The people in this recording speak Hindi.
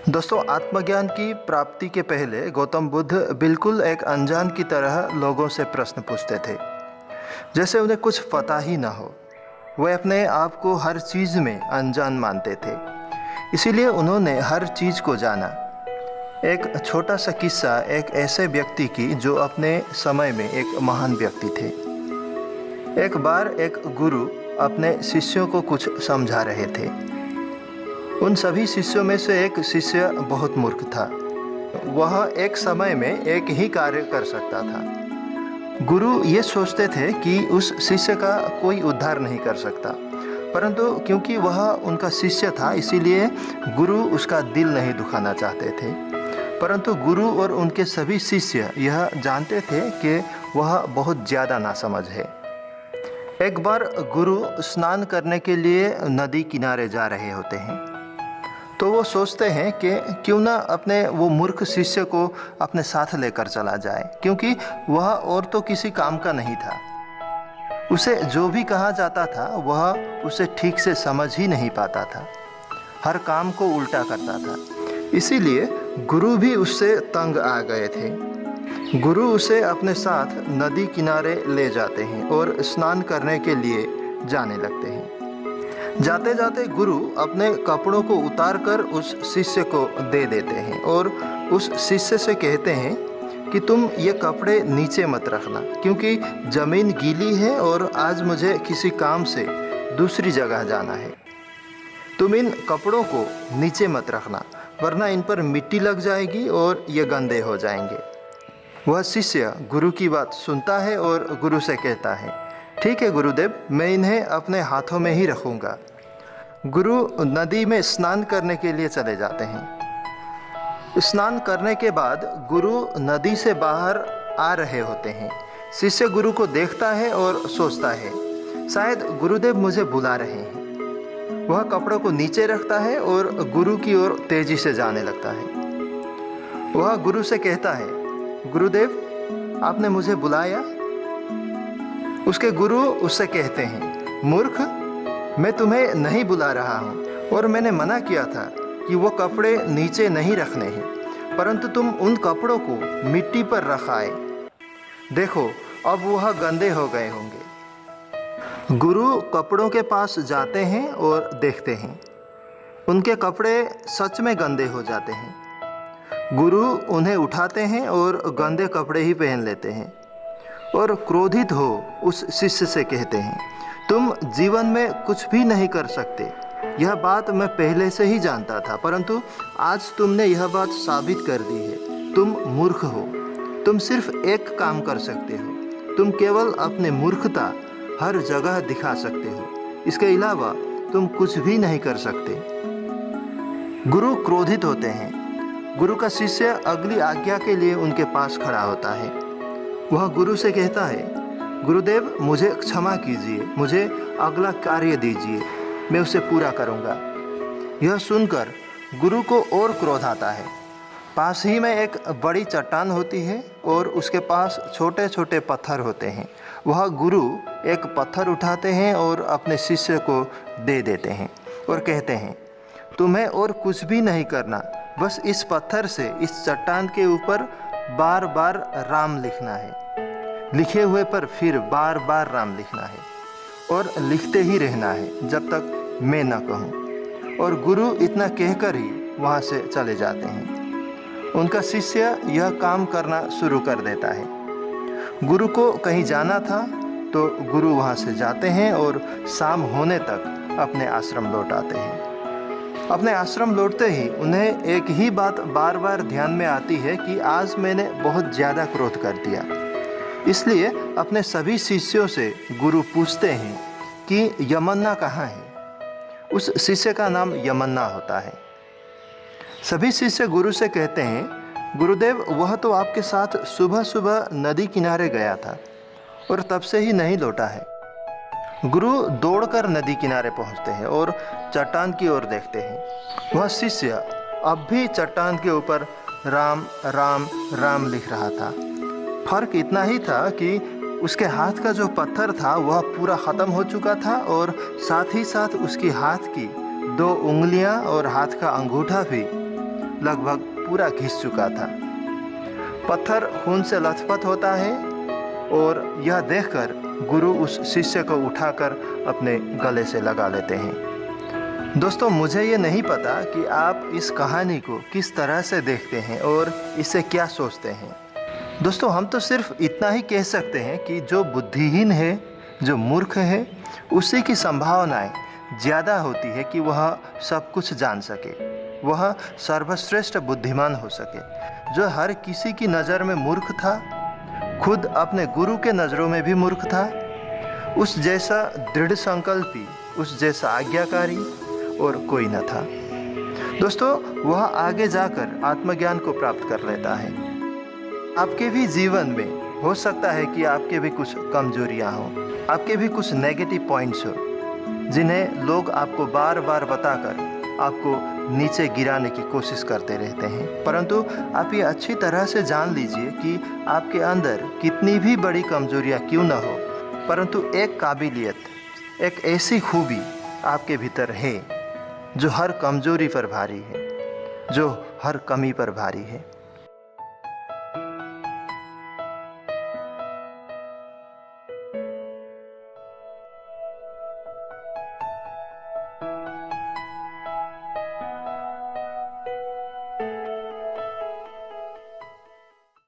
दोस्तों, आत्मज्ञान की प्राप्ति के पहले गौतम बुद्ध बिल्कुल एक अनजान की तरह लोगों से प्रश्न पूछते थे, जैसे उन्हें कुछ पता ही ना हो। वे अपने आप को हर चीज़ में अनजान मानते थे, इसीलिए उन्होंने हर चीज़ को जाना। एक छोटा सा किस्सा एक ऐसे व्यक्ति की जो अपने समय में एक महान व्यक्ति थे। एक बार एक गुरु अपने शिष्यों को कुछ समझा रहे थे। उन सभी शिष्यों में से एक शिष्य बहुत मूर्ख था। वह एक समय में एक ही कार्य कर सकता था। गुरु ये सोचते थे कि उस शिष्य का कोई उद्धार नहीं कर सकता, परंतु क्योंकि वह उनका शिष्य था इसीलिए गुरु उसका दिल नहीं दुखाना चाहते थे। परंतु गुरु और उनके सभी शिष्य यह जानते थे कि वह बहुत ज़्यादा नासमझ है। एक बार गुरु स्नान करने के लिए नदी किनारे जा रहे होते हैं, तो वो सोचते हैं कि क्यों ना अपने वो मूर्ख शिष्य को अपने साथ लेकर चला जाए, क्योंकि वह और तो किसी काम का नहीं था। उसे जो भी कहा जाता था वह उसे ठीक से समझ ही नहीं पाता था, हर काम को उल्टा करता था। इसीलिए गुरु भी उससे तंग आ गए थे। गुरु उसे अपने साथ नदी किनारे ले जाते हैं और स्नान करने के लिए जाने लगते हैं। जाते जाते गुरु अपने कपड़ों को उतारकर उस शिष्य को दे देते हैं और उस शिष्य से कहते हैं कि तुम ये कपड़े नीचे मत रखना, क्योंकि ज़मीन गीली है और आज मुझे किसी काम से दूसरी जगह जाना है। तुम इन कपड़ों को नीचे मत रखना, वरना इन पर मिट्टी लग जाएगी और ये गंदे हो जाएंगे। वह शिष्य गुरु की बात सुनता है और गुरु से कहता है, ठीक है गुरुदेव, मैं इन्हें अपने हाथों में ही रखूँगा। गुरु नदी में स्नान करने के लिए चले जाते हैं। स्नान करने के बाद गुरु नदी से बाहर आ रहे होते हैं। शिष्य गुरु को देखता है और सोचता है, शायद गुरुदेव मुझे बुला रहे हैं। वह कपड़ों को नीचे रखता है और गुरु की ओर तेजी से जाने लगता है। वह गुरु से कहता है, गुरुदेव, आपने मुझे बुलाया? उसके गुरु उससे कहते हैं, मूर्ख, मैं तुम्हें नहीं बुला रहा हूँ और मैंने मना किया था कि वो कपड़े नीचे नहीं रखने हैं, परंतु तुम उन कपड़ों को मिट्टी पर रखाए। देखो, अब वह गंदे हो गए होंगे। गुरु कपड़ों के पास जाते हैं और देखते हैं, उनके कपड़े सच में गंदे हो जाते हैं। गुरु उन्हें उठाते हैं और गंदे कपड़े ही पहन लेते हैं और क्रोधित हो उस शिष्य से कहते हैं, तुम जीवन में कुछ भी नहीं कर सकते। यह बात मैं पहले से ही जानता था, परंतु आज तुमने यह बात साबित कर दी है। तुम मूर्ख हो। तुम सिर्फ एक काम कर सकते हो, तुम केवल अपने मूर्खता हर जगह दिखा सकते हो। इसके अलावा तुम कुछ भी नहीं कर सकते। गुरु क्रोधित होते हैं। गुरु का शिष्य अगली आज्ञा के लिए उनके पास खड़ा होता है। वह गुरु से कहता है, गुरुदेव, मुझे क्षमा कीजिए, मुझे अगला कार्य दीजिए, मैं उसे पूरा करूंगा। यह सुनकर गुरु को और क्रोध आता है। पास ही में एक बड़ी चट्टान होती है और उसके पास छोटे छोटे पत्थर होते हैं। वह गुरु एक पत्थर उठाते हैं और अपने शिष्य को दे देते हैं और कहते हैं, तुम्हें और कुछ भी नहीं करना, बस इस पत्थर से इस चट्टान के ऊपर बार बार राम लिखना है। लिखे हुए पर फिर बार बार राम लिखना है और लिखते ही रहना है जब तक मैं न कहूँ। और गुरु इतना कहकर ही वहाँ से चले जाते हैं। उनका शिष्य यह काम करना शुरू कर देता है। गुरु को कहीं जाना था तो गुरु वहाँ से जाते हैं और शाम होने तक अपने आश्रम लौट आते हैं। अपने आश्रम लौटते ही उन्हें एक ही बात बार बार ध्यान में आती है कि आज मैंने बहुत ज़्यादा क्रोध कर दिया। इसलिए अपने सभी शिष्यों से गुरु पूछते हैं कि यमन्ना कहाँ है। उस शिष्य का नाम यमन्ना होता है। सभी शिष्य गुरु से कहते हैं, गुरुदेव, वह तो आपके साथ सुबह सुबह नदी किनारे गया था और तब से ही नहीं लौटा है। गुरु दौड़कर नदी किनारे पहुंचते हैं और चट्टान की ओर देखते हैं। वह शिष्य अब भी चट्टान के ऊपर राम राम राम लिख रहा था। फर्क इतना ही था कि उसके हाथ का जो पत्थर था वह पूरा ख़त्म हो चुका था और साथ ही साथ उसकी हाथ की 2 उंगलियां और हाथ का अंगूठा भी लगभग पूरा घिस चुका था। पत्थर खून से लथपथ होता है और यह देखकर गुरु उस शिष्य को उठाकर अपने गले से लगा लेते हैं। दोस्तों, मुझे ये नहीं पता कि आप इस कहानी को किस तरह से देखते हैं और इससे क्या सोचते हैं। दोस्तों, हम तो सिर्फ इतना ही कह सकते हैं कि जो बुद्धिहीन है, जो मूर्ख है, उसी की संभावनाएं ज़्यादा होती है कि वह सब कुछ जान सके, वह सर्वश्रेष्ठ बुद्धिमान हो सके। जो हर किसी की नज़र में मूर्ख था, खुद अपने गुरु के नज़रों में भी मूर्ख था, उस जैसा दृढ़ संकल्पी, उस जैसा आज्ञाकारी और कोई न था। दोस्तों, वह आगे जाकर आत्मज्ञान को प्राप्त कर लेता है। आपके भी जीवन में हो सकता है कि आपके भी कुछ कमजोरियां हों, आपके भी कुछ नेगेटिव पॉइंट्स हो, जिन्हें लोग आपको बार बार बताकर आपको नीचे गिराने की कोशिश करते रहते हैं। परंतु आप ये अच्छी तरह से जान लीजिए कि आपके अंदर कितनी भी बड़ी कमजोरियां क्यों न हो, परंतु एक काबिलियत, एक ऐसी खूबी आपके भीतर है जो हर कमजोरी पर भारी है, जो हर कमी पर भारी है।